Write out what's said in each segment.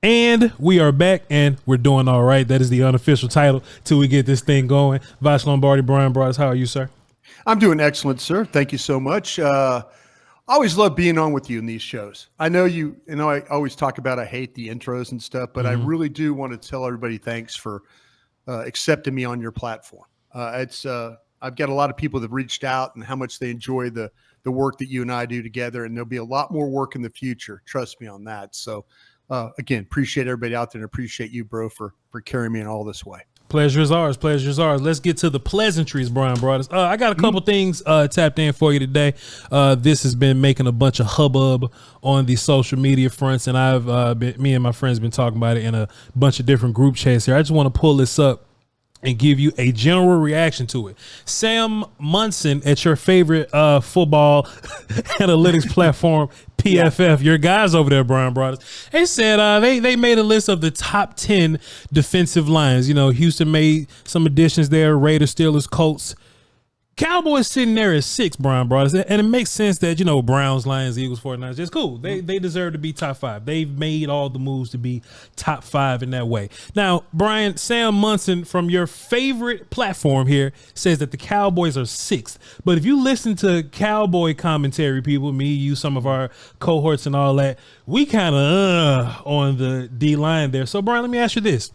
And we are back, and we're doing all right. That is the unofficial title till we get this thing going. Voch Lombardi, Bryan Broaddus, how are you, sir? I'm doing excellent, sir. Thank you so much. I always love being on with you in these shows. I know I always talk about I hate the intros and stuff, but I really do want to tell everybody thanks for accepting me on your platform. I've got a lot of people that have reached out and how much they enjoy the work that you and I do together, and there'll be a lot more work in the future. Trust me on that. So, again, appreciate everybody out there and appreciate you, bro, for carrying me in all this way. Pleasure is ours. Pleasure is ours. Let's get to the pleasantries, Bryan Broaddus. I got a couple things tapped in for you today. This has been making a bunch of hubbub on the social media fronts, and me and my friends been talking about it in a bunch of different group chats here. I just want to pull this up and give you a general reaction to it. Sam Monson at your favorite football analytics platform, PFF, your guys over there, Bryan Broaddus, they said they made a list of the top 10 defensive lines. You know, Houston made some additions there, Raiders, Steelers, Colts. Cowboys sitting there at 6, Bryan Broaddus, and it makes sense that, you know, Browns, Lions, Eagles, 49ers, it's cool. They deserve to be top 5. They've made all the moves to be top 5 in that way. Now, Bryan, Sam Monson from your favorite platform here says that the Cowboys are 6th. But if you listen to Cowboy commentary, people, me, you, some of our cohorts and all that, we kind of on the D line there. So, Bryan, let me ask you this.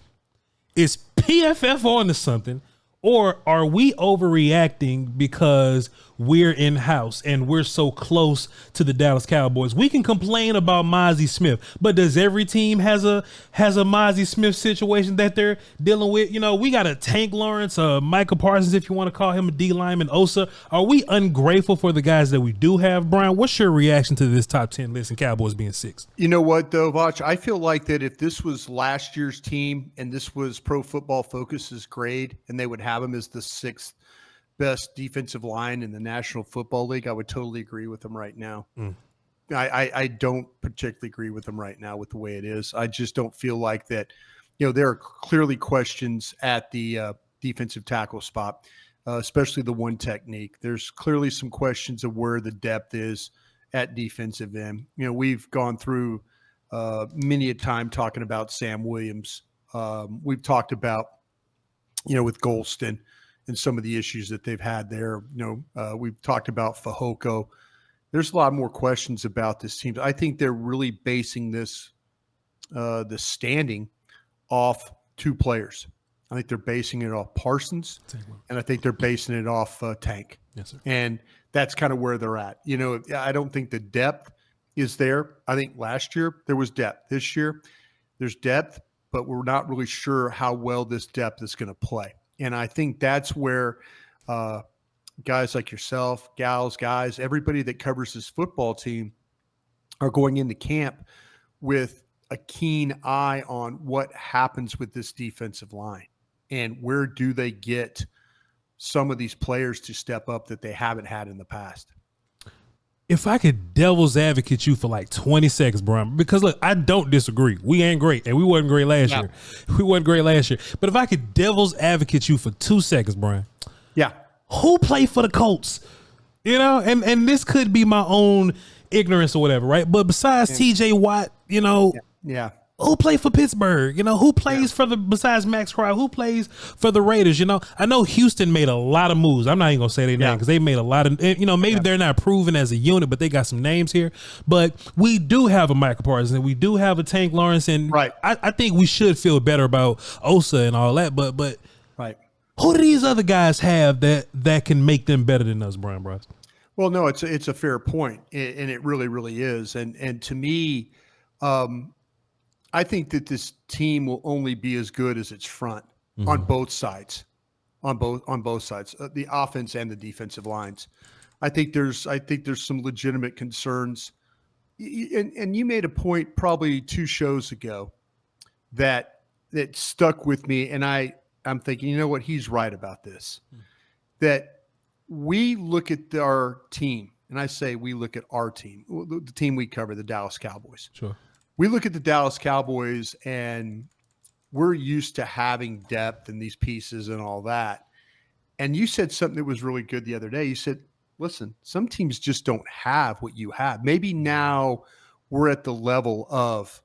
Is PFF on to something? Or are we overreacting because we're in-house and we're so close to the Dallas Cowboys? We can complain about Mozzie Smith, but does every team has a Mozzie Smith situation that they're dealing with? You know, we got a Tank Lawrence, Michael Parsons, if you want to call him a D lineman, Osa. Are we ungrateful for the guys that we do have, Bryan? What's your reaction to this top 10 list and Cowboys being 6th? You know what, though, Voch? I feel like that if this was last year's team and this was Pro Football Focus's grade and they would have him as the 6th best defensive line in the National Football League, I would totally agree with them right now. I don't particularly agree with them right now with the way it is. I just don't feel like that. You know, there are clearly questions at the defensive tackle spot, especially the one technique. There's clearly some questions of where the depth is at defensive end. You know, we've gone through many a time talking about Sam Williams. We've talked about, you know, with Golston and some of the issues that they've had there. You know, we've talked about Fehoko. There's a lot more questions about this team. I think they're really basing this, the standing off 2 players. I think they're basing it off Parsons, and I think they're basing it off Tank. Yes, sir. And that's kind of where they're at. You know, I don't think the depth is there. I think last year there was depth. This year there's depth, but we're not really sure how well this depth is going to play. And I think that's where guys like yourself, gals, guys, everybody that covers this football team are going into camp with a keen eye on what happens with this defensive line and where do they get some of these players to step up that they haven't had in the past. If I could devil's advocate you for like 20 seconds, Bryan, because look, I don't disagree. We ain't great, and we wasn't great last year. We wasn't great last year. But if I could devil's advocate you for 2 seconds, Bryan. Yeah. Who played for the Colts? You know, and this could be my own ignorance or whatever, right? But besides TJ Watt, you know, who played for Pittsburgh? You know, who plays besides Max Crowell, who plays for the Raiders? You know, I know Houston made a lot of moves. I'm not even going to say their name because they made a lot of, you know, maybe they're not proven as a unit, but they got some names here. But we do have a Michael Parsons and we do have a Tank Lawrence. And I think we should feel better about Osa and all that. But who do these other guys have that can make them better than us, Bryan Broaddus? Well, no, it's a fair point, and it really, really is. And to me, I think that this team will only be as good as its front on both sides, on both sides, the offense and the defensive lines. I think there's some legitimate concerns, and you made a point probably 2 shows ago that stuck with me, and I'm thinking, you know what, he's right about this, that we look at our team, and I say we look at our team, the team we cover, the Dallas Cowboys. Sure. We look at the Dallas Cowboys and we're used to having depth and these pieces and all that. And you said something that was really good the other day. You said, listen, some teams just don't have what you have. Maybe now we're at the level of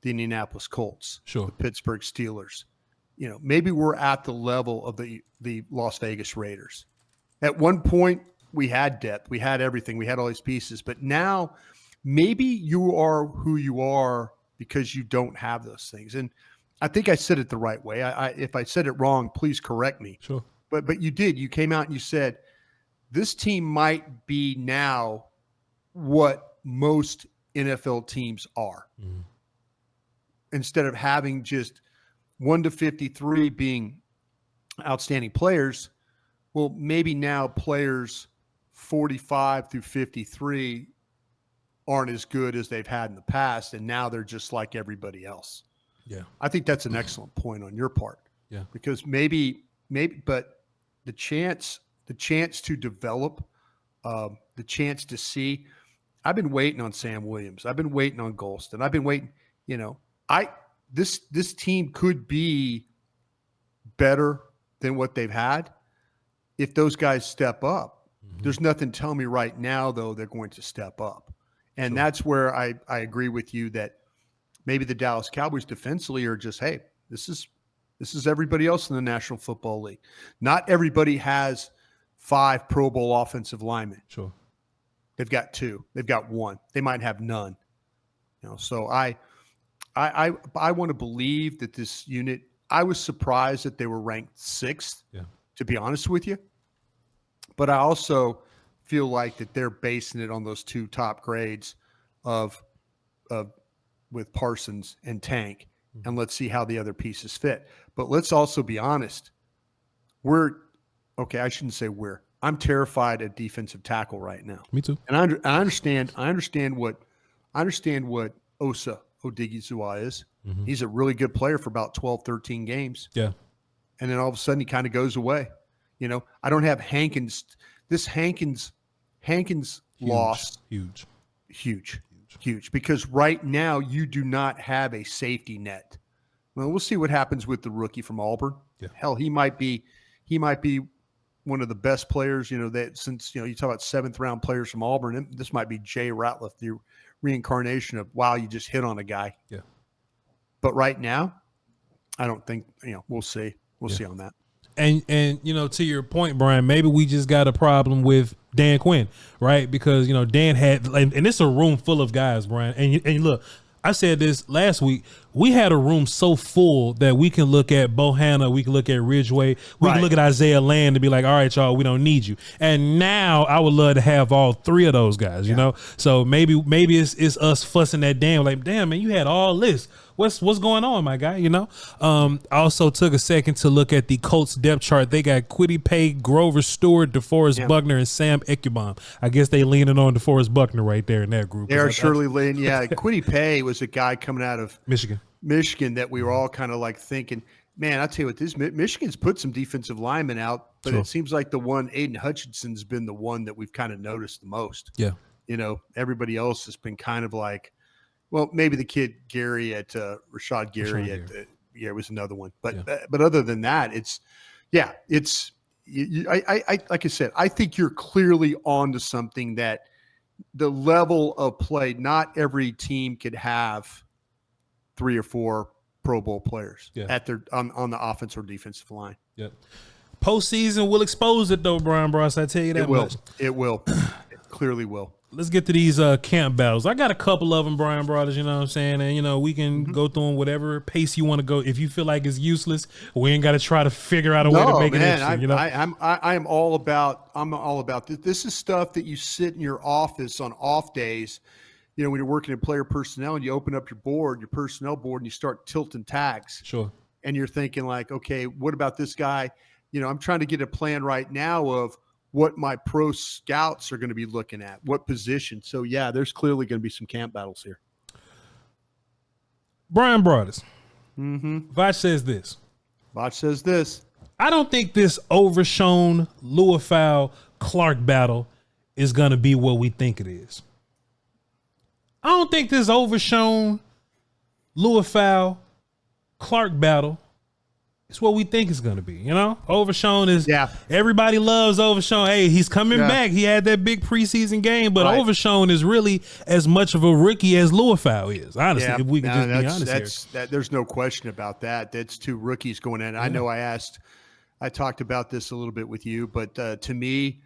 the Indianapolis Colts, Sure. the Pittsburgh Steelers. Maybe we're at the level of the Las Vegas Raiders. At one point, we had depth. We had everything. We had all these pieces. But now maybe you are who you are because you don't have those things. And I think I said it the right way. If I said it wrong, please correct me. Sure. But you did. You came out and you said, this team might be now what most NFL teams are. Mm-hmm. Instead of having just 1 to 53 being outstanding players, well, maybe now players 45 through 53 aren't as good as they've had in the past, and now they're just like everybody else. Yeah. I think that's an excellent point on your part. Yeah. Because maybe, but the chance to develop, the chance to see. I've been waiting on Sam Williams. I've been waiting on Golston. I've been waiting. This team could be better than what they've had if those guys step up. Mm-hmm. There's nothing telling me right now, though, they're going to step up. And sure. That's where I agree with you that maybe the Dallas Cowboys defensively are just, hey, this is everybody else in the National Football League. Not everybody has 5 Pro Bowl offensive linemen. Sure. They've got 2. They've got 1. They might have none. So I want to believe that this unit, I was surprised that they were ranked 6th, to be honest with you. But I also feel like that they're basing it on those 2 top grades with Parsons and Tank. Mm-hmm. And let's see how the other pieces fit. But let's also be honest. I shouldn't say I'm terrified at defensive tackle right now. Me too. And I understand what Osa Odigizua is. Mm-hmm. He's a really good player for about 12, 13 games. Yeah. And then all of a sudden he kind of goes away. I don't have Hankins. This Hankins loss. Huge. Because right now you do not have a safety net. Well, we'll see what happens with the rookie from Auburn. Yeah. Hell, he might be one of the best players, that since, you talk about 7th round players from Auburn, this might be Jay Ratliff, the reincarnation of, wow, you just hit on a guy. Yeah. But right now, I don't think, we'll see. We'll see on that. And to your point, Brian, maybe we just got a problem with Dan Quinn, right? Because, Dan had, and it's a room full of guys, Brian. And look, I said this last week. We had a room so full that we can look at Bohanna, we can look at Ridgeway, we can look at Isaiah Land and be like, all right, y'all, we don't need you. And now I would love to have all 3 of those guys, you know? So maybe it's us fussing at Dan, like, damn, man, you had all this. What's going on, my guy, I also took a second to look at the Colts depth chart. They got Kwity Paye, Grover Stewart, DeForest Buckner, and Sam Ekubom. I guess they leaning on DeForest Buckner right there in that group. They are surely leaning. Yeah, Kwity Paye was a guy coming out of Michigan that we were all kind of like thinking, man, I'll tell you what, this Michigan's put some defensive linemen out, but it seems like the one, Aiden Hutchinson's been the one that we've kind of noticed the most. Yeah. Everybody else has been kind of like, well, maybe the kid Gary at Rashad Gary was another one, but other than that, I like I said, I think you're clearly on to something that the level of play, not every team could have 3 or 4 Pro Bowl players at their on the offense or defensive line. Yeah. Postseason will expose it though, Bryan Broaddus. I tell you that much. It will. It clearly will. Let's get to these camp battles. I got a couple of them, Bryan Broaddus, you know what I'm saying? And, we can go through them whatever pace you want to go. If you feel like it's useless, we ain't got to try to figure out a way to make it interesting, I'm all about this. This is stuff that you sit in your office on off days, when you're working in player personnel and you open up your personnel board, and you start tilting tags. Sure. And you're thinking like, okay, what about this guy? I'm trying to get a plan right now of what my pro scouts are going to be looking at, what position. So, there's clearly going to be some camp battles here. Bryan Broaddus. Mm-hmm. Voch says this. I don't think this Overshown, Luafau, Clark battle is going to be what we think it is. I don't think this Overshown, Luafau, Clark battle it's what we think it's going to be. You know, Overshown is, everybody loves Overshown. Hey, he's coming back. He had that big preseason game, but Overshown is really as much of a rookie as Louisville is. Honestly, if we can just be honest here. There's no question about that. That's two rookies going in. I know I talked about this a little bit with you, but to me,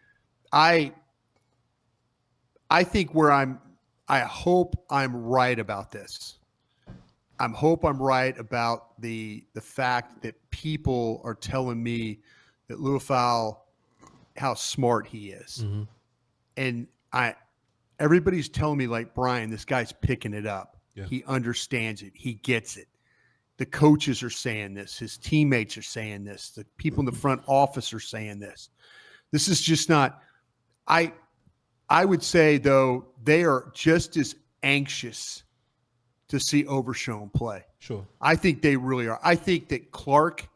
I think I hope I'm right about this. I hope I'm right about the fact that people are telling me that Louisville, how smart he is. Mm-hmm. And everybody's telling me, like, Bryan, this guy's picking it up. Yeah. He understands it. He gets it. The coaches are saying this. His teammates are saying this. The people in the front office are saying this. This is just not – I would say, though, they are just as anxious to see Overshown play. Sure. I think they really are. I think that Clark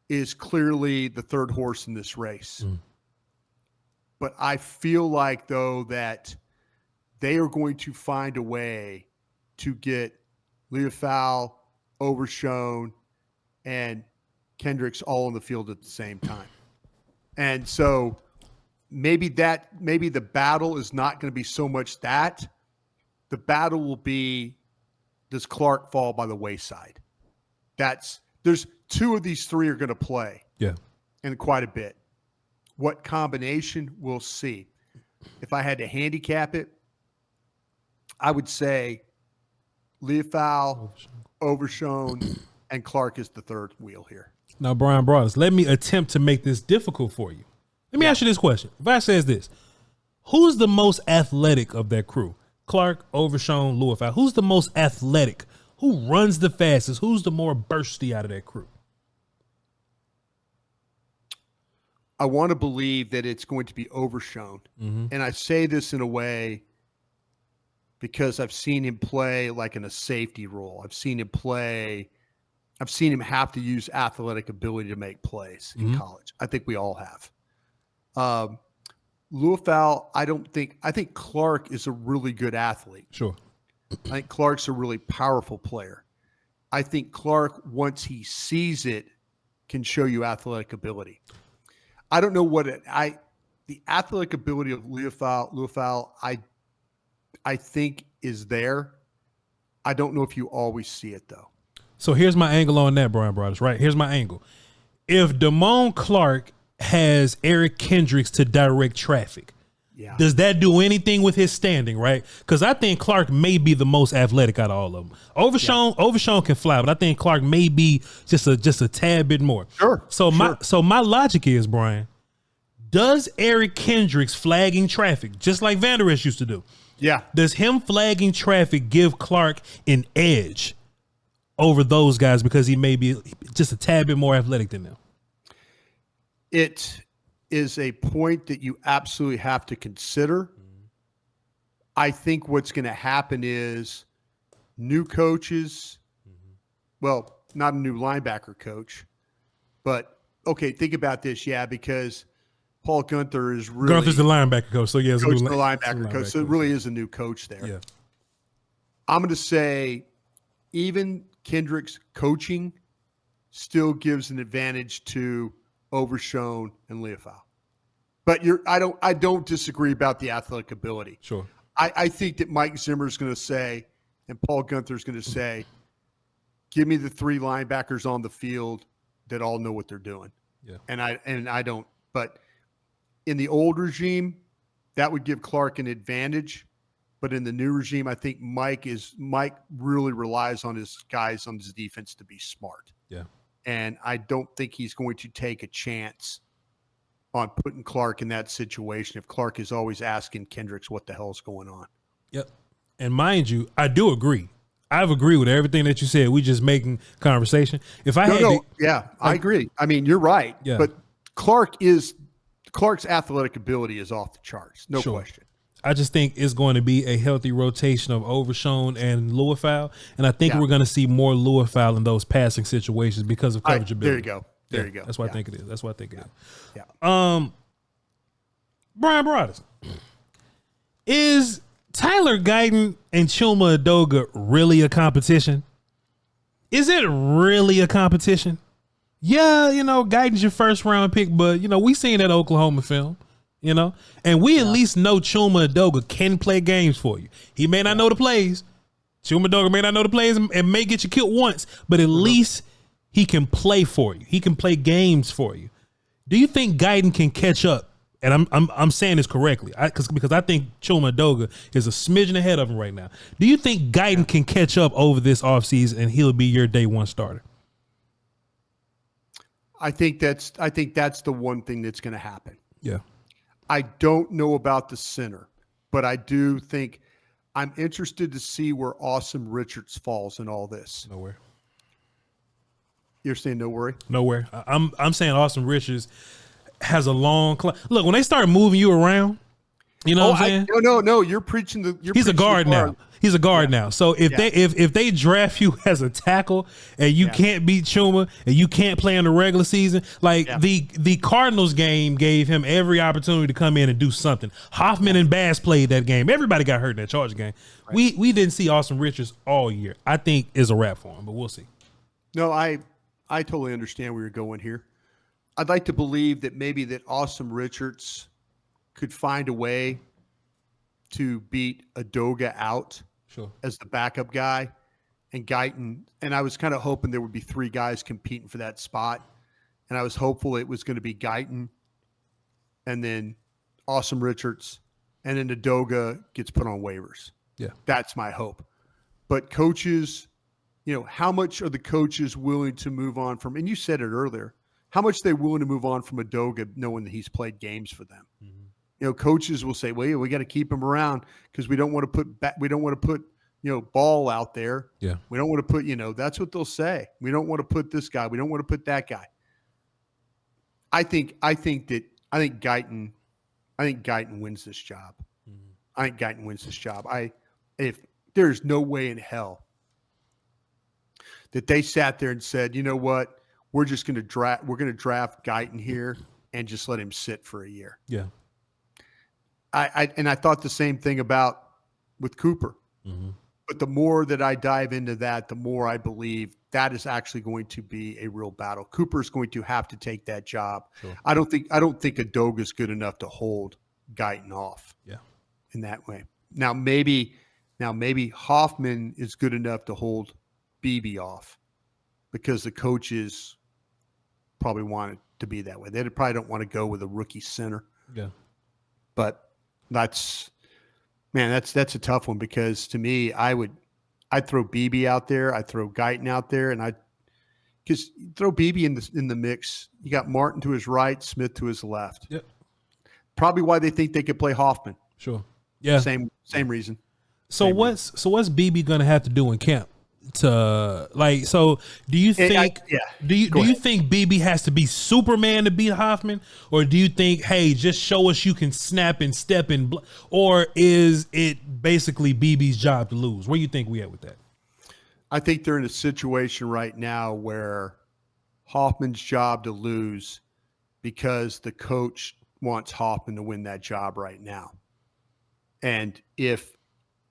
is clearly the third horse in this race. Mm. But I feel like, though, that they are going to find a way to get Leofau, Overshown, and Kendricks all on the field at the same time. And so maybe the battle is not going to be so much that. The battle will be, does Clark fall by the wayside? There's two of these three are going to play. Yeah. And quite a bit. What combination, we'll see. If I had to handicap it, I would say Leofau, Overshown, and Clark is the third wheel here. Now, Bryan Broaddus, let me attempt to make this difficult for you. Let me ask you this question. If I says this, who's the most athletic of that crew? Clark, Overshown, Leofau. Who's the most athletic? Who runs the fastest? Who's the more bursty out of that crew? I want to believe that it's going to be Overshown. Mm-hmm. And I say this in a way because I've seen him play like in a safety role. I've seen him have to use athletic ability to make plays in college. I think we all have. Leofau, I think Clark is a really good athlete. Sure. I think Clark's a really powerful player. I think Clark, once he sees it, can show you athletic ability. I don't know the athletic ability of Leofau, I think is there. I don't know if you always see it, though. So here's my angle on that, Bryan Broaddus, right? Here's my angle. If Damone Clark has Eric Kendricks to direct traffic, does that do anything with his standing, right? Because I think Clark may be the most athletic out of all of them. Overshown can fly, but I think Clark may be just a tad bit more. Sure. So my logic is, Bryan, does Eric Kendricks flagging traffic, just like Vander Esch used to do, does him flagging traffic give Clark an edge over those guys because he may be just a tad bit more athletic than them? It is a point that you absolutely have to consider. I think what's going to happen is new coaches, well, not a new linebacker coach, but okay, think about this, because Paul Gunther is really Gunther's the linebacker coach, so the linebacker coach, so it really is a new coach there. Yeah, I'm going to say even Kendricks coaching still gives an advantage to Overshown and Leofau. But I don't disagree about the athletic ability. Sure. I think that Mike Zimmer is going to say, and Paul Gunther is going to say, give me the three linebackers on the field that all know what they're doing. Yeah. And I don't. But in the old regime, that would give Clark an advantage. But in the new regime, I think Mike really relies on his guys on his defense to be smart. Yeah. And I don't think he's going to take a chance on putting Clark in that situation if Clark is always asking Kendricks what the hell's going on. Yep. And mind you, I do agree. I've agreed with everything that you said. We just making conversation. If I I agree. I mean, you're right. Yeah. But Clark's athletic ability is off the charts. No question. I just think it's going to be a healthy rotation of Overshown and Leofau, and I think we're going to see more Leofau in those passing situations because of coverage ability. There you go. There you go. That's what I think it is. That's what I think it is. Yeah. Bryan Broaddus, is Tyler Giden and Chuma Edoga really a competition? Is it really a competition? yeah, Giden's your first round pick, but we seen that Oklahoma film, and we at least know Chuma Edoga can play games for you. He may not know the plays. Chuma Edoga may not know the plays and may get you killed once, but at least he can play for you. He can play games for you. Do you think Giden can catch up? And I'm saying this correctly, because I think Chuma Edoga is a smidgen ahead of him right now. Do you think Giden can catch up over this offseason and he'll be your day one starter? I think that's the one thing that's going to happen. Yeah. I don't know about the center, but I do think I'm interested to see where Awesome Richards falls in all this. Nowhere. You're saying no worry? Nowhere. I'm saying Awesome Richards has a long look. When they start moving you around, what I'm saying? No. You're preaching He's a guard now. He's a guard now. So if they draft you as a tackle and you can't beat Chuma and you can't play in the regular season, the Cardinals game gave him every opportunity to come in and do something. Hoffman and Bass played that game. Everybody got hurt in that Charger game. Right. We didn't see Awesome Richards all year. I think is a wrap for him, but we'll see. No, I totally understand where you're going here. I'd like to believe that maybe that Awesome Richards could find a way to beat Edoga out as the backup guy, and Guyton. And I was kind of hoping there would be three guys competing for that spot. And I was hopeful it was going to be Guyton and then Awesome Richards, and then Edoga gets put on waivers. Yeah. That's my hope. But coaches, how much are the coaches willing to move on from, and you said it earlier, how much are they willing to move on from Edoga knowing that he's played games for them? Mm-hmm. Coaches will say, well, we got to keep him around because we don't want to put ball out there. Yeah. We don't want to put, that's what they'll say. We don't want to put this guy. We don't want to put that guy. I think Guyton wins this job. Mm-hmm. I think Guyton wins this job. If there's no way in hell that they sat there and said, you know what? We're going to draft Guyton here and just let him sit for a year. Yeah. I thought the same thing with Cooper. Mm-hmm. But the more that I dive into that, the more I believe that is actually going to be a real battle. Cooper's going to have to take that job. Sure. I don't think Edoga's good enough to hold Guyton off. Yeah. In that way. Now maybe Hoffman is good enough to hold BB off because the coaches probably want it to be that way. They probably don't want to go with a rookie center. Yeah. But that's a tough one because to me, I'd throw BB out there. I'd throw Guyton out there, and because throw BB in the mix. You got Martin to his right, Smith to his left. Yep. Probably why they think they could play Hoffman. Sure. Yeah. Same reason. So what's BB gonna have to do in camp to do you think do you think BB has to be Superman to beat Hoffman, or do you think, hey, just show us you can snap and step and or is it basically BB's job to lose? Where you think we at with that? I think they're in a situation right now where Hoffman's job to lose because the coach wants Hoffman to win that job right now. And if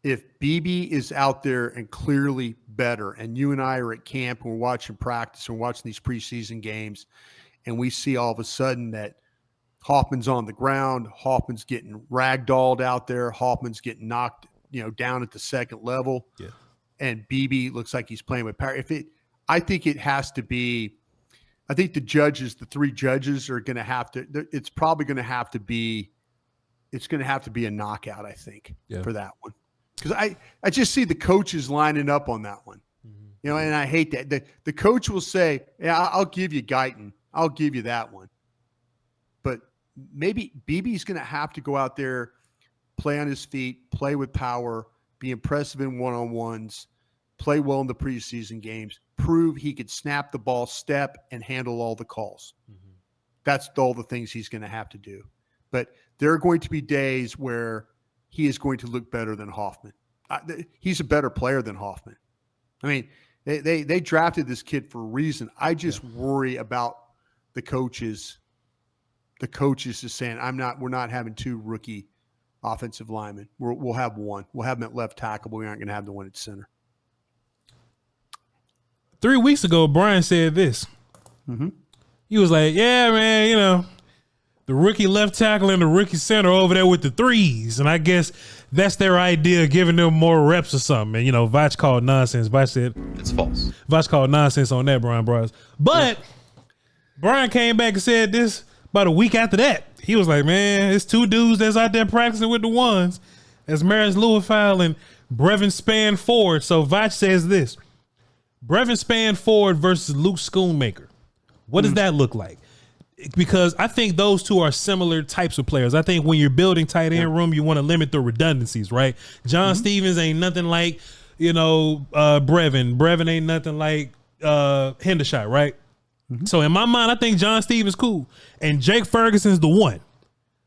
BB is out there and clearly better, and you and I are at camp and we're watching practice and watching these preseason games, and we see all of a sudden that Hoffman's on the ground, Hoffman's getting ragdolled out there, Hoffman's getting knocked, down at the second level, and BB looks like he's playing with power. I think it has to be. I think the three judges are going to have to. It's probably going to have to be. It's going to have to be a knockout, I think, for that one. Because I just see the coaches lining up on that one, and I hate that. The coach will say, yeah, I'll give you Guyton. I'll give you that one. But maybe BB's going to have to go out there, play on his feet, play with power, be impressive in one-on-ones, play well in the preseason games, prove he could snap the ball, step, and handle all the calls. Mm-hmm. That's all the things he's going to have to do. But there are going to be days where he is going to look better than Hoffman. He's a better player than Hoffman. I mean, they drafted this kid for a reason. I just worry about the coaches. The coaches just saying, we're not having two rookie offensive linemen. We'll have one. We'll have him at left tackle, but we aren't going to have the one at center. 3 weeks ago, Bryan said this. Mm-hmm. He was like, yeah, man, you know, the rookie left tackle and the rookie center over there with the threes. And I guess that's their idea of giving them more reps or something. And, you know, Voch called nonsense. Voch said it's false. Voch called nonsense on that, Bryan Broaddus. But Bryan came back and said this about a week after that. He was like, man, it's two dudes that's out there practicing with the ones. That's Marius Louisville and Brevin Spann Ford. So Voch says this: Brevin Spann Ford versus Luke Scomaker. What does that look like? Because I think those two are similar types of players. I think when you're building tight end room, you want to limit the redundancies, right? John Stevens ain't nothing like, you know, Brevin. Brevin ain't nothing like Hendershot, right? So in my mind, I think John Stevens cool. And Jake Ferguson's the one.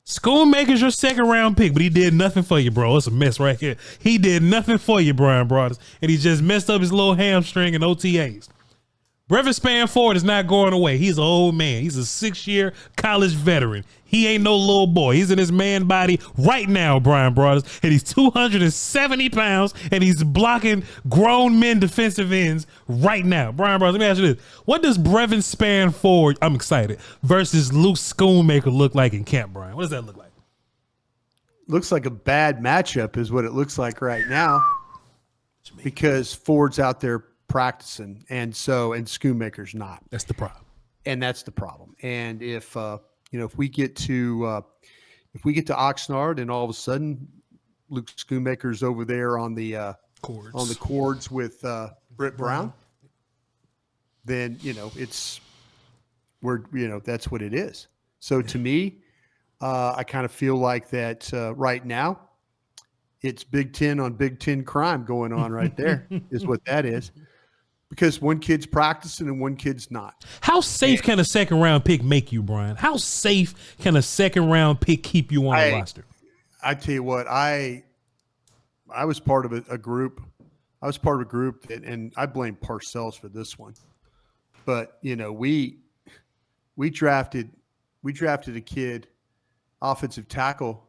Schoonmaker's your second round pick, but he did nothing for you, bro. It's a mess right here. He did nothing for you, Bryan Broaddus. And he just messed up his little hamstring in OTAs. Brevin Spann Ford is not going away. He's an old man. He's a 6-year college veteran. He ain't no little boy. He's in his man body right now, Bryan Broaddus, and he's 270 pounds, and he's blocking grown men defensive ends right now. Bryan Broaddus, let me ask you this. What does Brevin Spann Ford, I'm excited, versus Luke Schoonmaker look like in camp, Bryan? What does that look like? Looks like a bad matchup is what it looks like right now, because Ford's out there practicing, and Schoonmaker's not. That's the problem. And that's the problem. And if you know, if we get to Oxnard and all of a sudden Luke Schoonmaker's over there on the cords with Britt Brown, then you know that's what it is. So to me, I kind of feel like that right now it's Big Ten on Big Ten crime going on right there is what that is. Because one kid's practicing and one kid's not. How safe can a second round pick make you, Bryan? How safe can a second round pick keep you on the roster? I tell you what, I was part of a group. I was part of a group and I blame Parcells for this one. But you know, we drafted a kid, offensive tackle,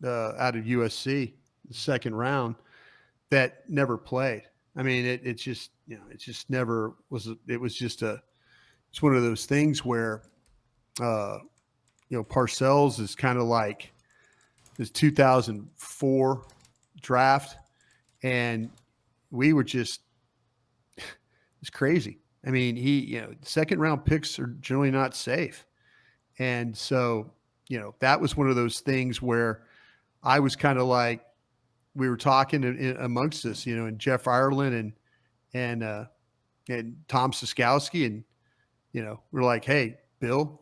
out of USC, the second round, that never played. I mean, it just never was. It was just it's one of those things where, Parcells is kind of like this 2004 draft, and we were just, it's crazy. I mean, second round picks are generally not safe, and so that was one of those things where I was kind of like, we were talking amongst us, and Jeff Ireland and Tom Siskowski, and we're like, hey, Bill,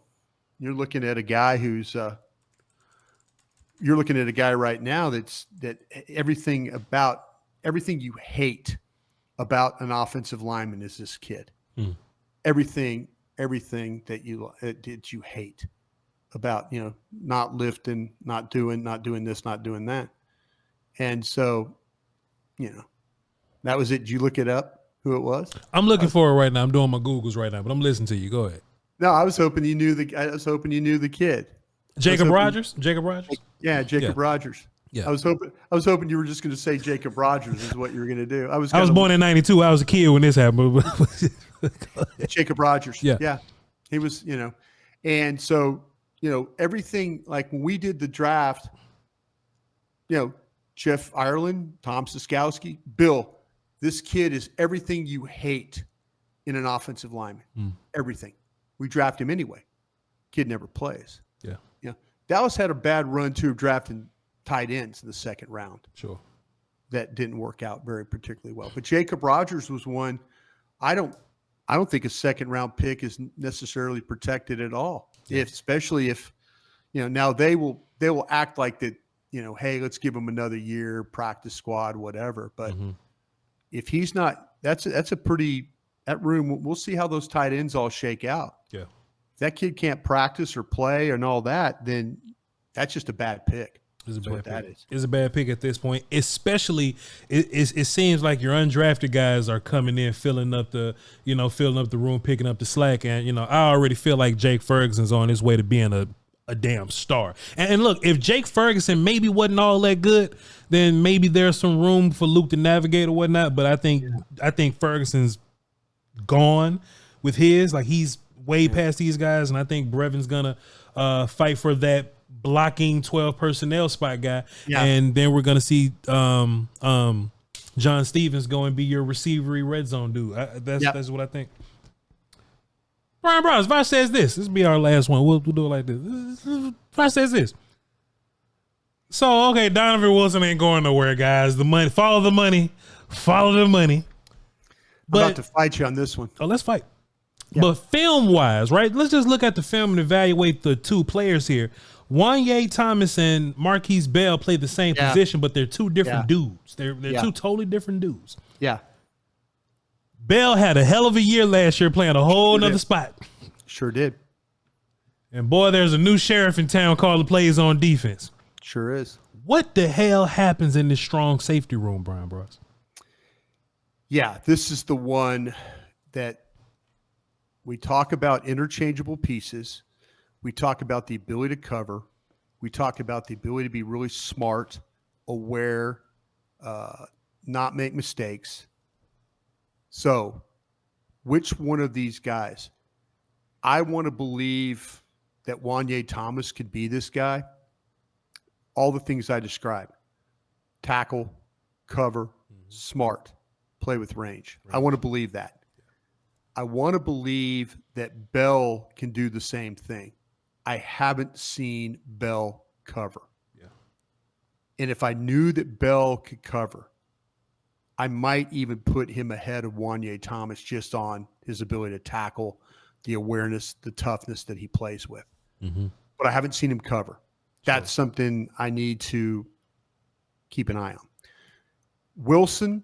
you're looking at a guy right now that everything you hate about an offensive lineman is this kid. Everything that you hate about, not lifting, not doing this, not doing that. And so, that was it. Did you look it up, who it was? I'm looking for it right now. I'm doing my Googles right now, but I'm listening to you. Go ahead. No, I was hoping you knew the kid. Jacob Rogers? Jacob Rogers? Yeah, Jacob Rogers. Yeah. I was hoping you were just going to say Jacob Rogers is what you were going to do. I was born in 92. I was a kid when this happened. Jacob Rogers. Yeah. Yeah. He was, and so, everything, like when we did the draft, Jeff Ireland, Tom Siskowski, Bill, this kid is everything you hate in an offensive lineman. Everything. We draft him anyway. Kid never plays. Yeah. Dallas had a bad run too of drafting tight ends in the second round. Sure. That didn't work out very particularly well. But Jacob Rogers was one. I don't think a second round pick is necessarily protected at all. Yeah. Especially if, now they will act like that, hey, let's give him another year, practice squad, whatever. But if he's not, that room, we'll see how those tight ends all shake out. Yeah. If that kid can't practice or play and all that, then that's just a bad pick. It's a bad pick at this point, especially it seems like your undrafted guys are coming in, filling up the room, picking up the slack. And, I already feel like Jake Ferguson's on his way to being a damn star. And look, if Jake Ferguson maybe wasn't all that good, then maybe there's some room for Luke to navigate or whatnot. But I think Ferguson's gone with his, like, he's way past these guys, and I think Brevin's gonna fight for that blocking 12 personnel spot guy, and then we're gonna see John Stevens go and be your receivery red zone dude. That's what I think. Bryan Broaddus, Voch says this will be our last one. We'll do it like this. Voch says this. So, okay, Donovan Wilson ain't going nowhere, guys. The money, follow the money. Follow the money. But, I'm about to fight you on this one. Oh, let's fight. Yeah. But film-wise, right, let's just look at the film and evaluate the two players here. Wanye Thomas and Marquise Bell play the same position, but they're two different dudes. They're two totally different dudes. Yeah. Bell had a hell of a year last year playing a whole nother spot. Sure did. And, boy, there's a new sheriff in town calling plays on defense. Sure is. What the hell happens in this strong safety room, Bryan Broaddus? Yeah, this is the one that we talk about interchangeable pieces. We talk about the ability to cover. We talk about the ability to be really smart, aware, not make mistakes. So, which one of these guys? I want to believe that Wanye Thomas could be this guy. All the things I described: tackle, cover, smart, play with range. I want to believe that. I want to believe that Bell can do the same thing. I haven't seen Bell cover. Yeah. And if I knew that Bell could cover, I might even put him ahead of Wanye Thomas just on his ability to tackle, the awareness, the toughness that he plays with. Mm-hmm. But I haven't seen him cover. That's something I need to keep an eye on. Wilson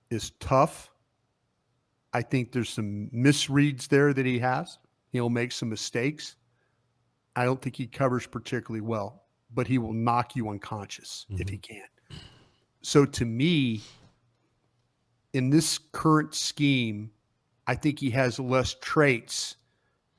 is tough. I think there's some misreads there that he has. He'll make some mistakes. I don't think he covers particularly well, but he will knock you unconscious if he can. So to me, in this current scheme, I think he has less traits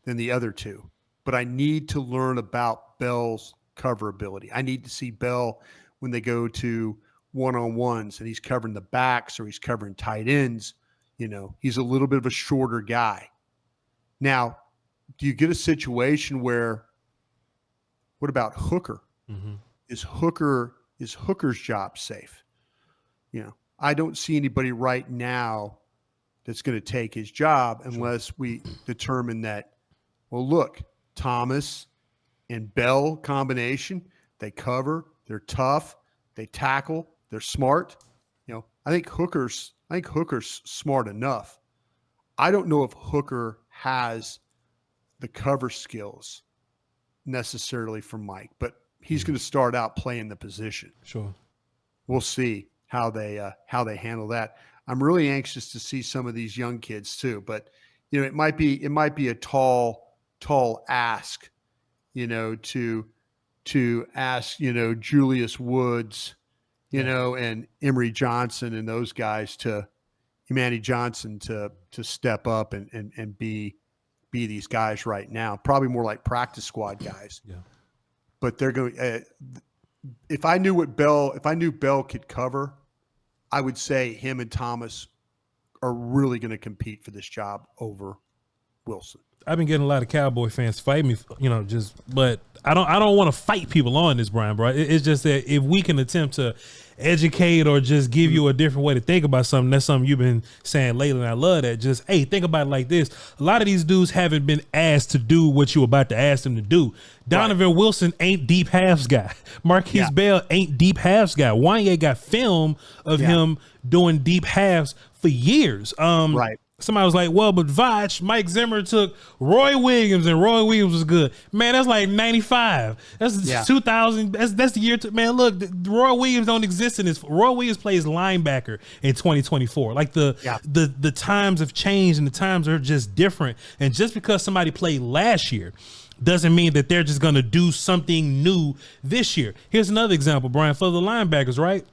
than the other two. But I need to learn about Bell's cover ability. I need to see Bell when they go to one-on-ones and he's covering the backs or he's covering tight ends. You know, he's a little bit of a shorter guy. Now, do you get a situation where, what about Hooker? Mm-hmm. Is Hooker's job safe? You know, I don't see anybody right now that's going to take his job unless we determine that, well, look, Thomas and Bell combination, they cover, they're tough, they tackle, they're smart. You know, I think Hooker's smart enough. I don't know if Hooker has the cover skills necessarily for Mike, but he's going to start out playing the position. Sure. We'll see how they handle that. I'm really anxious to see some of these young kids too, but you know, it might be a tall ask, you know, to ask, you know, Julius Woods, you know, and Emory Johnson and those guys Imani Johnson to step up and be these guys right now. Probably more like practice squad guys. Yeah. But they're going. If I knew Bell could cover, I would say him and Thomas are really going to compete for this job over Wilson. I've been getting a lot of Cowboy fans fight me, you know, but I don't want to fight people on this, Bryan, bro. It's just that if we can attempt to educate or just give you a different way to think about something, that's something you've been saying lately, and I love that. Just, hey, think about it like this. A lot of these dudes haven't been asked to do what you about to ask them to do. Donovan Wilson ain't deep halves guy. Marquise Bell ain't deep halves guy. Wanye got film of him doing deep halves for years. Somebody was like, well, but Voch, Mike Zimmer took Roy Williams, and Roy Williams was good. Man, that's like 95. That's 2000. That's the year. Man, look, Roy Williams don't exist in this. Roy Williams plays linebacker in 2024. Like the times have changed and the times are just different. And just because somebody played last year doesn't mean that they're just going to do something new this year. Here's another example, Bryan, for the linebackers, right?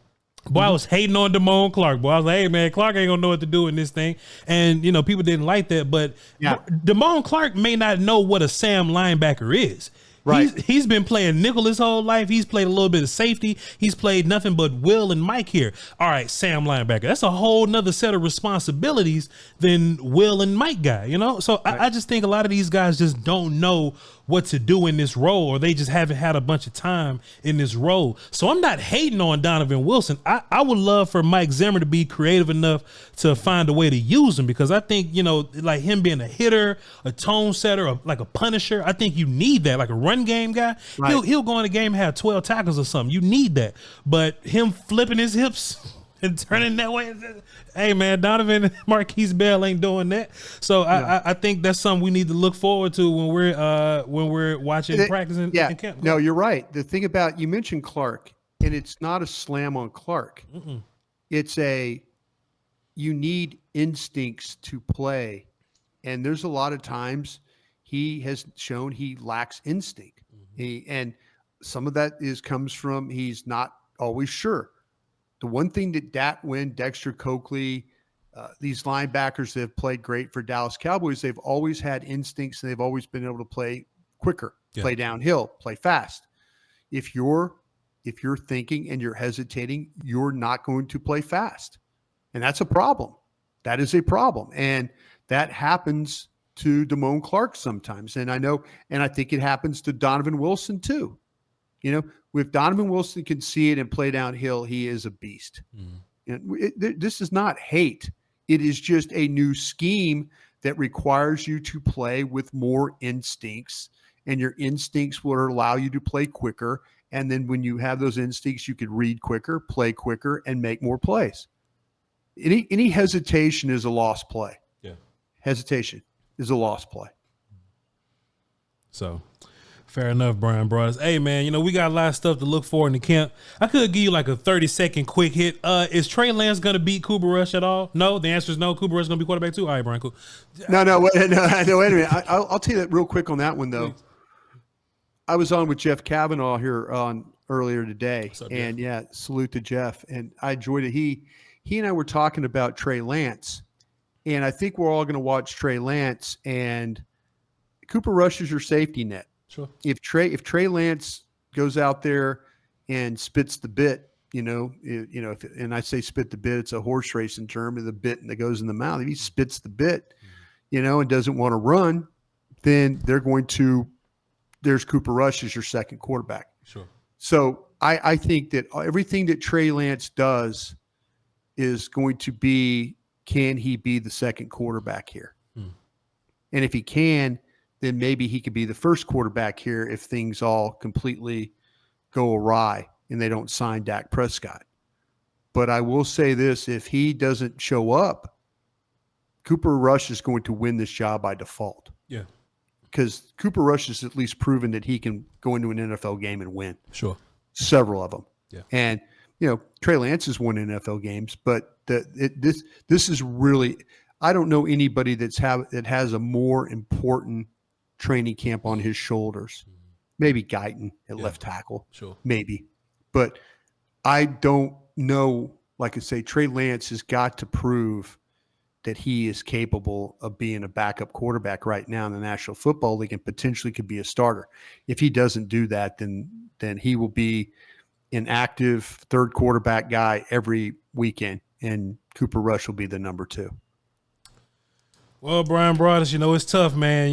Boy, I was hating on Damone Clark. Boy, I was like, hey, man, Clark ain't going to know what to do in this thing. And, you know, people didn't like that. But Damone Clark may not know what a Sam linebacker is. Right. He's been playing nickel his whole life. He's played a little bit of safety. He's played nothing but Will and Mike here. All right, Sam linebacker. That's a whole nother set of responsibilities than Will and Mike guy, you know? So right. I just think a lot of these guys just don't know what to do in this role, or they just haven't had a bunch of time in this role. So I'm not hating on Donovan Wilson. I would love for Mike Zimmer to be creative enough to find a way to use him, because I think, you know, like him being a hitter, a tone setter, like a punisher, I think you need that, like a run game guy. Right. He'll go in a game and have 12 tackles or something. You need that. But him flipping his hips and turning that way, hey man, Donovan Marquise Bell ain't doing that. So yeah. I think that's something we need to look forward to when we're watching practice in camp. No, you're right. The thing about, you mentioned Clark, and it's not a slam on Clark. Mm-mm. It's you need instincts to play, and there's a lot of times he has shown he lacks instinct. Mm-hmm. And some of that comes from he's not always sure. The one thing that Dexter Coakley, these linebackers that have played great for Dallas Cowboys, they've always had instincts, and they've always been able to play quicker, play downhill, play fast. If you're thinking and you're hesitating, you're not going to play fast. And that's a problem. That is a problem. And that happens to Damone Clark sometimes. And I think it happens to Donovan Wilson too. You know, if Donovan Wilson can see it and play downhill, he is a beast. Mm. And this is not hate. It is just a new scheme that requires you to play with more instincts, and your instincts will allow you to play quicker. And then when you have those instincts, you can read quicker, play quicker, and make more plays. Any hesitation is a lost play. Yeah. Hesitation is a lost play. So fair enough, Bryan Broaddus. Hey, man, you know, we got a lot of stuff to look for in the camp. I could give you like a 30-second quick hit. Is Trey Lance going to beat Cooper Rush at all? No, the answer is no. Cooper Rush is going to be quarterback too? All right, Bryan, cool. No, wait a minute. I'll tell you that real quick on that one, though. Please. I was on with Jeff Kavanaugh here earlier today. What's up, and Jeff? Yeah, salute to Jeff. And I enjoyed it. He and I were talking about Trey Lance, and I think we're all going to watch Trey Lance, and Cooper Rush is your safety net. Sure. If Trey Lance goes out there and spits the bit, and I say spit the bit, it's a horse racing term, the bit that goes in the mouth. If he spits the bit, and doesn't want to run, then there's Cooper Rush as your second quarterback. Sure. So I think that everything that Trey Lance does is going to be, can he be the second quarterback here? Hmm. And if he can, then maybe he could be the first quarterback here if things all completely go awry and they don't sign Dak Prescott. But I will say this, if he doesn't show up, Cooper Rush is going to win this job by default. Yeah. Because Cooper Rush has at least proven that he can go into an NFL game and win. Sure. Several of them. Yeah. And, Trey Lance has won NFL games, but this is really, I don't know anybody that has a more important training camp on his shoulders. Maybe Giden at left tackle. Sure. Maybe. But I don't know, like I say, Trey Lance has got to prove that he is capable of being a backup quarterback right now in the National Football League and potentially could be a starter. If he doesn't do that, then he will be an active third quarterback guy every weekend, and Cooper Rush will be the number 2. Well, Bryan Broaddus, it's tough, man.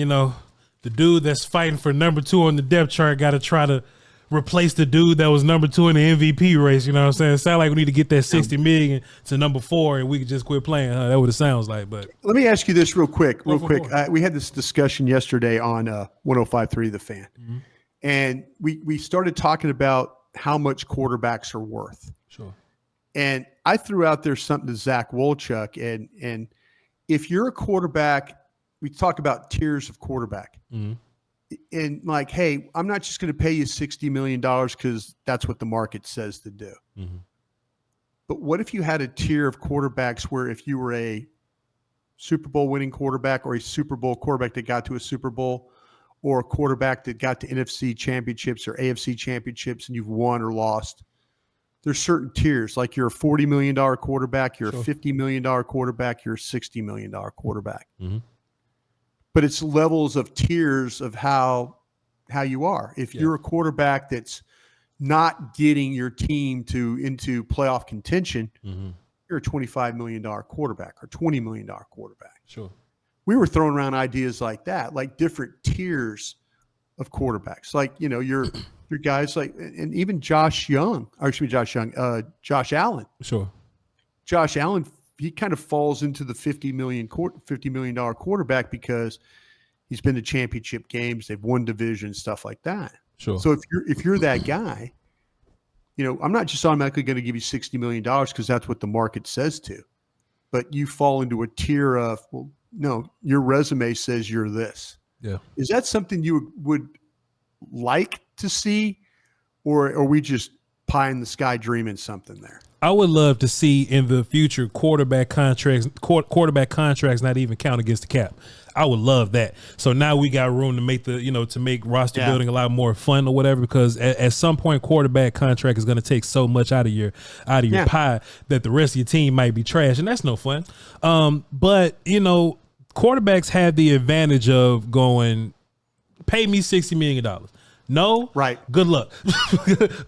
The dude that's fighting for number 2 on the depth chart got to try to replace the dude that was number 2 in the MVP race. You know what I'm saying? It sounds like we need to get that $60 million to number 4 and we could just quit playing. That's what it sounds like. But let me ask you this real quick. We had this discussion yesterday on 105.3 The Fan. Mm-hmm. And we started talking about how much quarterbacks are worth. Sure. And I threw out there something to Zach Wolchuk. And if you're a quarterback, we talk about tiers of quarterback. Mm-hmm. And like, hey, I'm not just going to pay you $60 million because that's what the market says to do. Mm-hmm. But what if you had a tier of quarterbacks where if you were a Super Bowl winning quarterback or a Super Bowl quarterback that got to a Super Bowl or a quarterback that got to NFC championships or AFC championships and you've won or lost, there's certain tiers. Like you're a $40 million quarterback, you're a $50 million quarterback, you're a $60 million quarterback. Mm-hmm. But it's levels of tiers of how how you are. If you're a quarterback that's not getting your team into playoff contention, you're a $25 million quarterback or $20 million quarterback. Sure. We were throwing around ideas like that, like different tiers of quarterbacks. Like, your guys like, and even Josh Allen. Sure. Josh Allen, he kind of falls into the $50 million quarterback because he's been to championship games. They've won divisions, stuff like that. Sure. So if you're that guy, I'm not just automatically going to give you $60 million because that's what the market says to, but you fall into a tier of, well, no, your resume says you're this. Yeah. Is that something you would like to see, or are we just pie in the sky dreaming something there? I would love to see in the future quarterback contracts not even count against the cap. I would love that. So now we got room to make make roster building a lot more fun or whatever, because at some point quarterback contract is going to take so much out of your pie that the rest of your team might be trash, and that's no fun. But quarterbacks have the advantage of going, pay me $60 million. No, right. Good luck.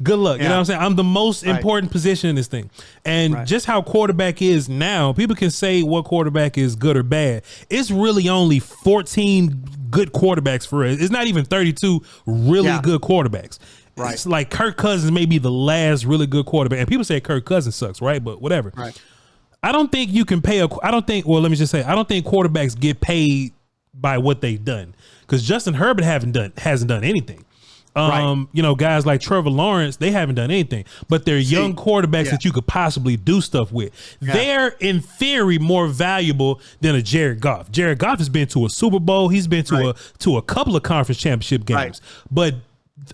Good luck. You know what I'm saying? I'm the most important position in this thing. And just how quarterback is now, people can say what quarterback is good or bad. It's really only 14 good quarterbacks for it. It's not even 32 really good quarterbacks. Right. It's like Kirk Cousins may be the last really good quarterback. And people say Kirk Cousins sucks, right? But whatever. Right. I don't think you can pay I don't think quarterbacks get paid by what they've done. Because Justin Herbert hasn't done anything. Guys like Trevor Lawrence, they haven't done anything, but they're young quarterbacks that you could possibly do stuff with. Yeah. They're in theory more valuable than a Jared Goff. Jared Goff has been to a Super Bowl. He's been to a couple of conference championship games, but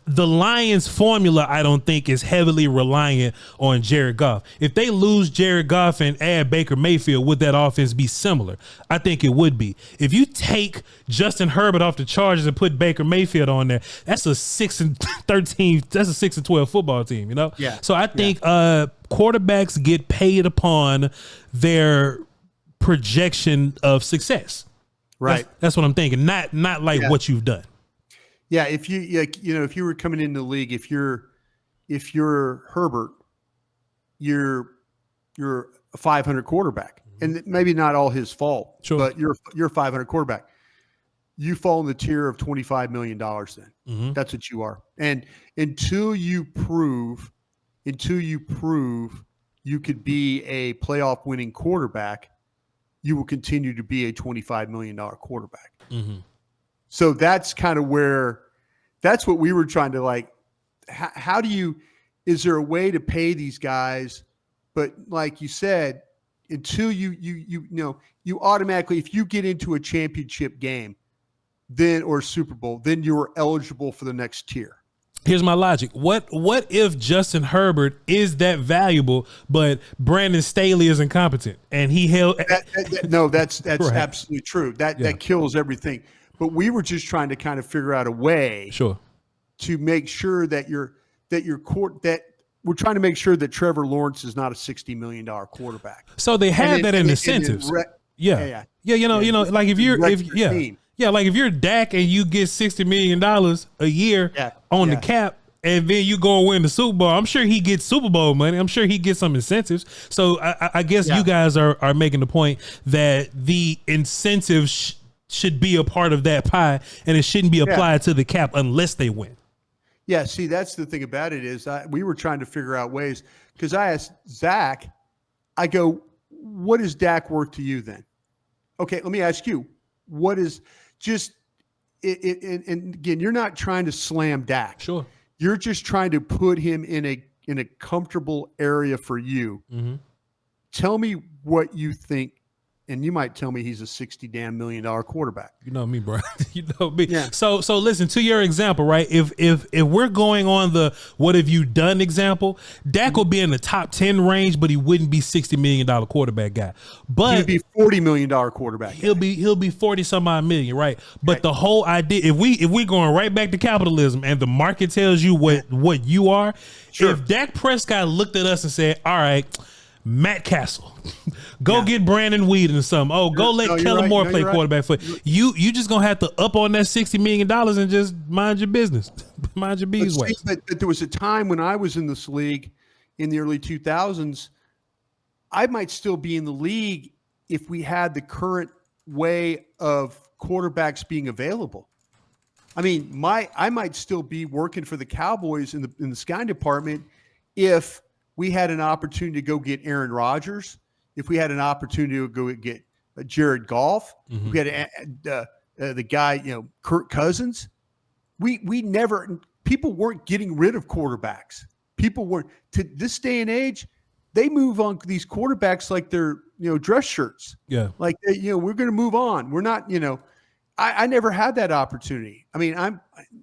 the Lions formula, I don't think, is heavily reliant on Jared Goff. If they lose Jared Goff and add Baker Mayfield, would that offense be similar? I think it would be. If you take Justin Herbert off the Chargers and put Baker Mayfield on there, that's a 6-13. That's a 6-12 football team. Yeah. So I think quarterbacks get paid upon their projection of success. Right. That's what I'm thinking. Not like what you've done. Yeah, if you were coming into the league, if you're Herbert, you're a 500 quarterback, and maybe not all his fault, but you're a 500 quarterback. You fall in the tier of $25 million. Then that's what you are, and until you prove you could be a playoff winning quarterback, you will continue to be a $25 million quarterback. Mm-hmm. So that's kind of that's what we were trying to like. How do you? Is there a way to pay these guys? But like you said, until you automatically, if you get into a championship game, or Super Bowl, then you're eligible for the next tier. Here's my logic. What if Justin Herbert is that valuable, but Brandon Staley is incompetent and he held? That's right. Absolutely true. That kills everything. But we were just trying to kind of figure out a way to make sure that we're trying to make sure that Trevor Lawrence is not a $60 million quarterback. So they have that in incentives. Like if you're Dak and you get $60 million a year on the cap, and then you go and win the Super Bowl, I'm sure he gets Super Bowl money. I'm sure he gets some incentives. So I guess you guys are making the point that the incentives should be a part of that pie, and it shouldn't be applied to the cap unless they win. Yeah, see, that's the thing about it is we were trying to figure out ways, because I asked Zach, I go, what is Dak worth to you then? Okay, let me ask you, what is just it? And again, you're not trying to slam Dak. Sure. You're just trying to put him in a comfortable area for you. Mm-hmm. Tell me what you think. And you might tell me he's a $60 million quarterback. You know me, bro. You know me. Yeah. So listen to your example, right? If we're going on the what have you done example, Dak will be in the top 10 range, but he wouldn't be $60 million quarterback guy. But he'd be $40 million quarterback. He'll be 40 some odd million, right? But the whole idea, if we going right back to capitalism and the market tells you what you are, if Dak Prescott looked at us and said, all right, Matt Castle. Go get Brandon Weeden or something. Oh, go let Kellen Moore play quarterback for you. You just gonna have to up on that $60 million and just mind your business. Mind your beeswax. But there was a time when I was in this league in the early 2000s. I might still be in the league if we had the current way of quarterbacks being available. I mean, I might still be working for the Cowboys in the scouting department if we had an opportunity to go get Aaron Rodgers, if we had an opportunity to go get Jared Goff, if we had the guy, Kirk Cousins. People weren't getting rid of quarterbacks. People weren't. To this day and age, they move on these quarterbacks like they're, dress shirts. Yeah. Like, we're going to move on. We're not, I never had that opportunity. I mean, and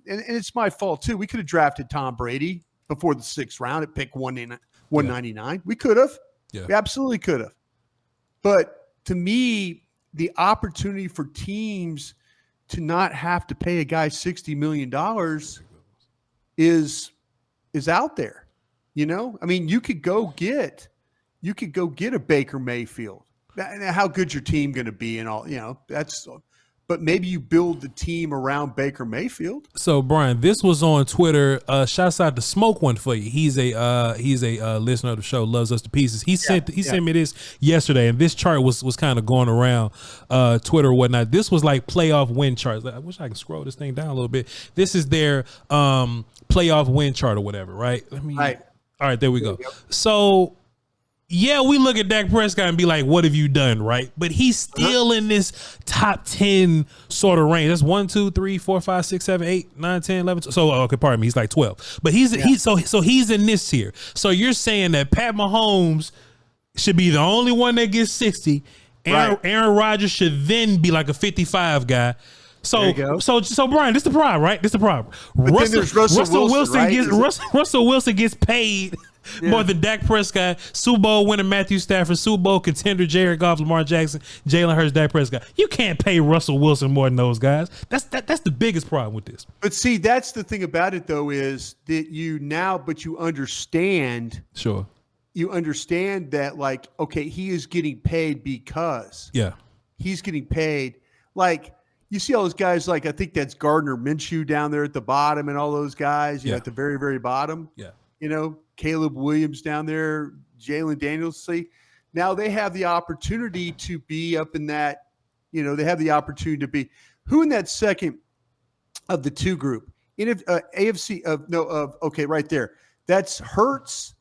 it's my fault too. We could have drafted Tom Brady before the 6th round at pick 199. Yeah. We could have. Yeah. We absolutely could have. But to me, the opportunity for teams to not have to pay a guy $60 million is out there. I mean, you could go get a Baker Mayfield. How good's your team going to be and all, but maybe you build the team around Baker Mayfield. So Brian, this was on Twitter. Shouts out to Smoke One for you. He's a listener of the show, loves us to pieces. He sent me this yesterday, and this chart was kind of going around Twitter or whatnot. This was like playoff win charts. I wish I could scroll this thing down a little bit. This is their playoff win chart or whatever, right? All right, there we go. So, yeah, we look at Dak Prescott and be like, what have you done, right? But he's still in this top 10 sort of range. That's 1, 2, 3, 4, 5, 6, 7, 8, 9, 10, 11. So, okay, pardon me. He's like 12. But he's in this tier. So you're saying that Pat Mahomes should be the only one that gets 60. Aaron Rodgers should then be like a 55 guy. So Brian, this is the problem, right? This is the problem. Russell Wilson gets paid more than Dak Prescott, Super Bowl winner Matthew Stafford, Super Bowl contender Jared Goff, Lamar Jackson, Jalen Hurts, Dak Prescott. You can't pay Russell Wilson more than those guys. That's the biggest problem with this. But see, that's the thing about it though, is that you understand. Sure. You understand that, like, okay, he is getting paid because he's getting paid. Like, you see all those guys, like, I think that's Gardner Minshew down there at the bottom and all those guys, at the very, very bottom. Yeah. Caleb Williams down there, Jalen Daniels. See, now they have the opportunity to be up in that, they have the opportunity to be who in that second of the two group in AFC right there. That's Hurts,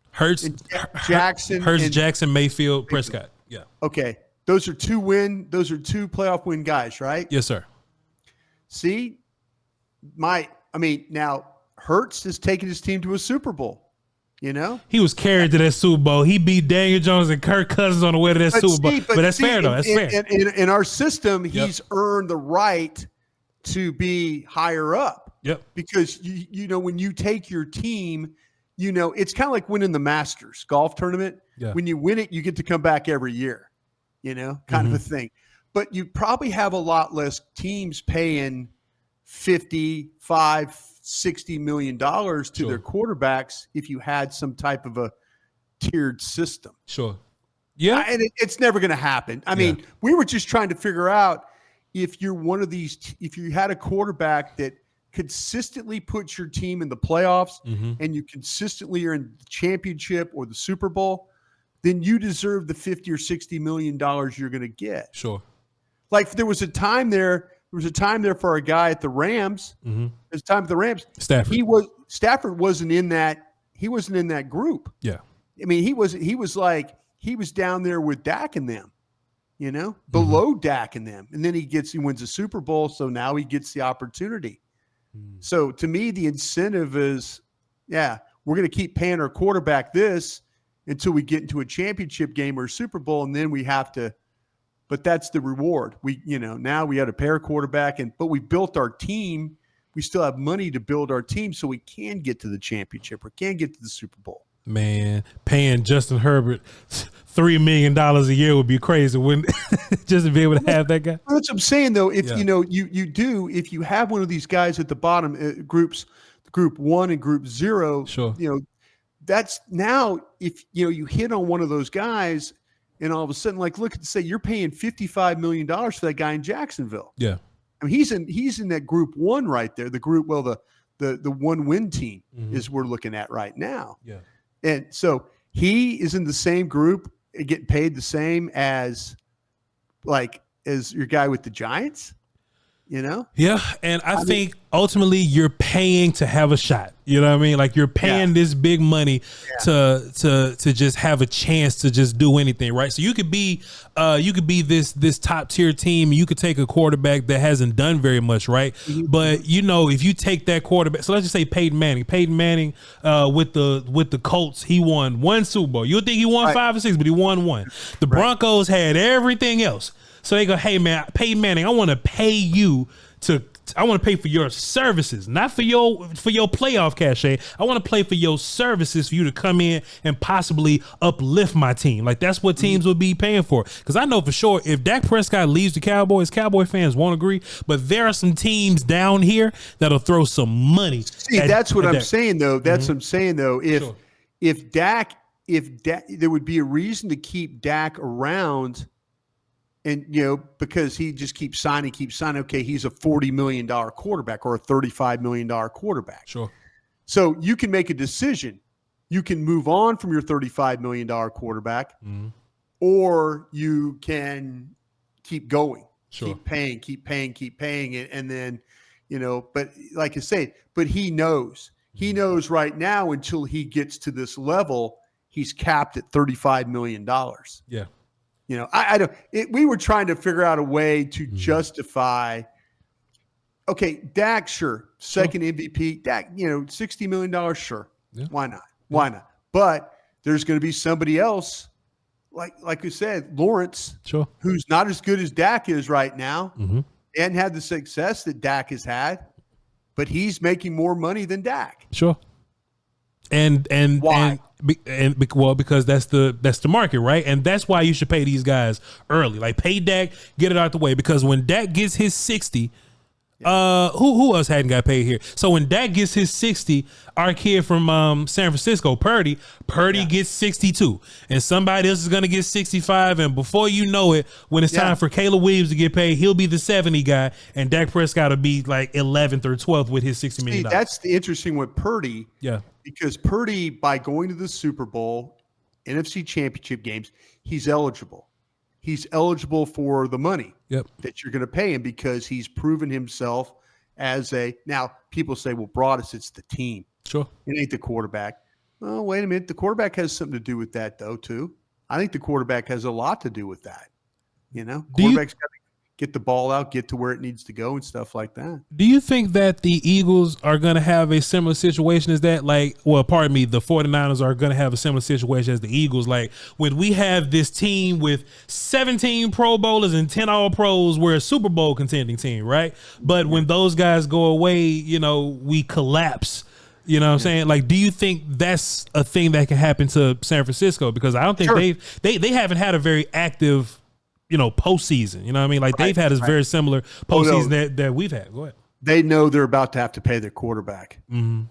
Jackson, Jackson, Mayfield, Prescott. Yeah. Okay. Those are two playoff win guys, right? Yes, sir. See, now Hurts has taken his team to a Super Bowl. He was carried to that Super Bowl. He beat Daniel Jones and Kirk Cousins on the way to that Super Bowl. But that's fair, though. That's fair. In our system, he's earned the right to be higher up. Yep. Because when you take your team, it's kind of like winning the Masters golf tournament. Yeah. When you win it, you get to come back every year. Kind of a thing. But you probably have a lot less teams paying $55, $60 million to their quarterbacks if you had some type of a tiered system. Sure. Yeah. And it's never going to happen. I mean, we were just trying to figure out if you're one of these, if you had a quarterback that consistently puts your team in the playoffs and you consistently are in the championship or the Super Bowl, then you deserve the $50 or $60 million you're going to get. Sure. Like there was a time there for a guy at the Rams. There's a time at the Rams. Stafford wasn't in that. He wasn't in that group. Yeah. I mean, he was down there with Dak and them, below Dak and them. And then he wins a Super Bowl. So now he gets the opportunity. So to me, the incentive is, we're going to keep paying our quarterback this until we get into a championship game or a Super Bowl. And then we have to, but that's the reward. Now we had a pair quarterback but we built our team. We still have money to build our team so we can get to the championship or can get to the Super Bowl. Man, paying Justin Herbert $3 million a year would be crazy, wouldn't it? Just to be able to have that guy. That's what I'm saying, though. If if you have one of these guys at the bottom, group 1 and group 0, that's now if you hit on one of those guys, and all of a sudden, like, look, say you're paying $55 million for that guy in Jacksonville. Yeah. I mean, he's in that group one right there. The group, well, the one win team is we're looking at right now. Yeah. And so he is in the same group, getting paid the same as your guy with the Giants. Yeah, and I think ultimately you're paying to have a shot. You know what I mean? Like, you're paying this big money to just have a chance to just do anything, right? So you could be this top tier team. You could take a quarterback that hasn't done very much, right? Mm-hmm. But if you take that quarterback, so let's just say Peyton Manning with the Colts, he won one Super Bowl. You'll think he won 5 or 6, but he won one. The Broncos had everything else. So they go, hey man, Peyton Manning, I want to pay for your services, not for your playoff cachet. I want to play for your services for you to come in and possibly uplift my team. Like, that's what teams would be paying for. Because I know for sure if Dak Prescott leaves the Cowboys, Cowboy fans won't agree. But there are some teams down here that'll throw some money. See, that's what I'm saying though. That's what I'm saying though. If Dak, there would be a reason to keep Dak around. And, because he just keeps signing. Okay, he's a $40 million quarterback or a $35 million quarterback. Sure. So you can make a decision. You can move on from your $35 million quarterback, or you can keep going. Sure. Keep paying it. And then, but like I say, but he knows right now until he gets to this level, he's capped at $35 million. Yeah. I don't. We were trying to figure out a way to justify. Okay, Dak, sure, second MVP. Dak, $60 million, sure. Yeah. Why not? Why not? But there's going to be somebody else, like we said, Lawrence, who's not as good as Dak is right now, and had the success that Dak has had, but he's making more money than Dak. Sure. And why? Well, because that's the market, right? And that's why you should pay these guys early. Like, pay Dak, get it out the way. Because when Dak gets his 60, who else hadn't got paid here? So when Dak gets his 60, our kid from San Francisco, Purdy gets 62, and somebody else is gonna get 65. And before you know it, when it's time for Caleb Williams to get paid, he'll be the 70 guy, and Dak Prescott will be like 11th or 12th with his $60 million. That's the interesting with Purdy. Yeah. Because Purdy, by going to the Super Bowl, NFC Championship games, he's eligible. He's eligible for the money that you're going to pay him because he's proven himself as now people say, well, Broaddus, it's the team. Sure. It ain't the quarterback. Oh, wait a minute. The quarterback has something to do with that, though, too. I think the quarterback has a lot to do with that. Quarterback's got to get the ball out, get to where it needs to go and stuff like that. Do you think that the Eagles are going to have a similar situation as that? The 49ers are going to have a similar situation as the Eagles. Like, when we have this team with 17 Pro Bowlers and 10 All-Pros, we're a Super Bowl contending team, right? But when those guys go away, we collapse. You know what I'm saying? Like, do you think that's a thing that can happen to San Francisco? Because I don't think they haven't had a very active postseason. You know what I mean? Like, they've had a very similar postseason that we've had. Go ahead. They know they're about to have to pay their quarterback. Mm-hmm.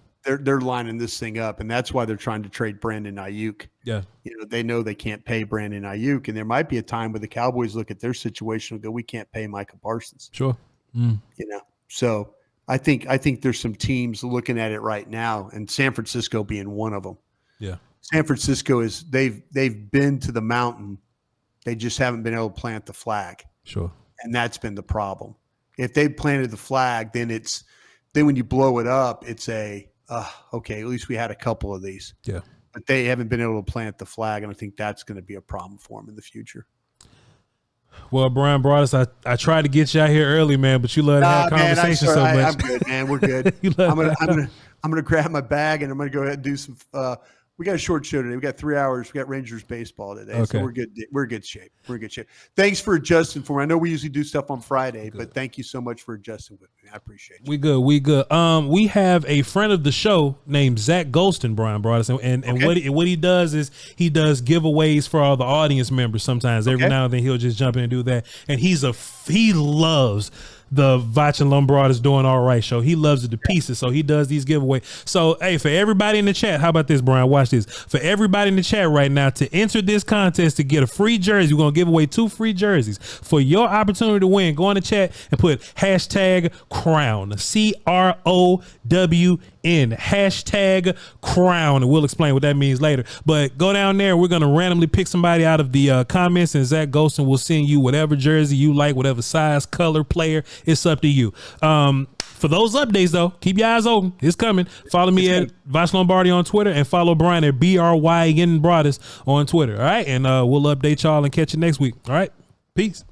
They're lining this thing up, and that's why they're trying to trade Brandon Ayuk. Yeah. They know they can't pay Brandon Ayuk, and there might be a time where the Cowboys look at their situation and go, we can't pay Micah Parsons. Sure. So I think there's some teams looking at it right now, and San Francisco being one of them. Yeah. San Francisco they've been to the mountain. They just haven't been able to plant the flag. Sure. And that's been the problem. If they planted the flag, then when you blow it up, it's okay, at least we had a couple of these. Yeah. But they haven't been able to plant the flag, and I think that's going to be a problem for them in the future. Well, Bryan Broaddus, I tried to get you out here early, man, but you love to have conversation so much. I'm good, man. We're good. I'm gonna grab my bag and I'm gonna go ahead and do some. We got a short show today. We got 3 hours. We got Rangers baseball today, so we're good. We're in good shape. Thanks for adjusting for me. I know we usually do stuff on Friday, but thank you so much for adjusting with me. I appreciate it. We good. We have a friend of the show named Zach Golston, Bryan Broaddus, and what he does is he does giveaways for all the audience members. Sometimes every now and then he'll just jump in and do that, and he loves the Voch Lombardi is doing all right show. He loves it to pieces, so he does these giveaways. So, hey, for everybody in the chat, how about this, Brian? Watch this. For everybody in the chat right now, to enter this contest to get a free jersey, we're going to give away 2 free jerseys. For your opportunity to win, go in the chat and put hashtag crown, CROWN, hashtag crown, and we'll explain what that means later. But go down there. We're going to randomly pick somebody out of the comments, and Zach Golston will send you whatever jersey you like, whatever size, color, player. It's up to you. For those updates, though, keep your eyes open. It's coming. Follow me at Voch Lombardi on Twitter, and follow Bryan at Bryan Broaddus on Twitter. All right, and we'll update y'all and catch you next week. All right, peace.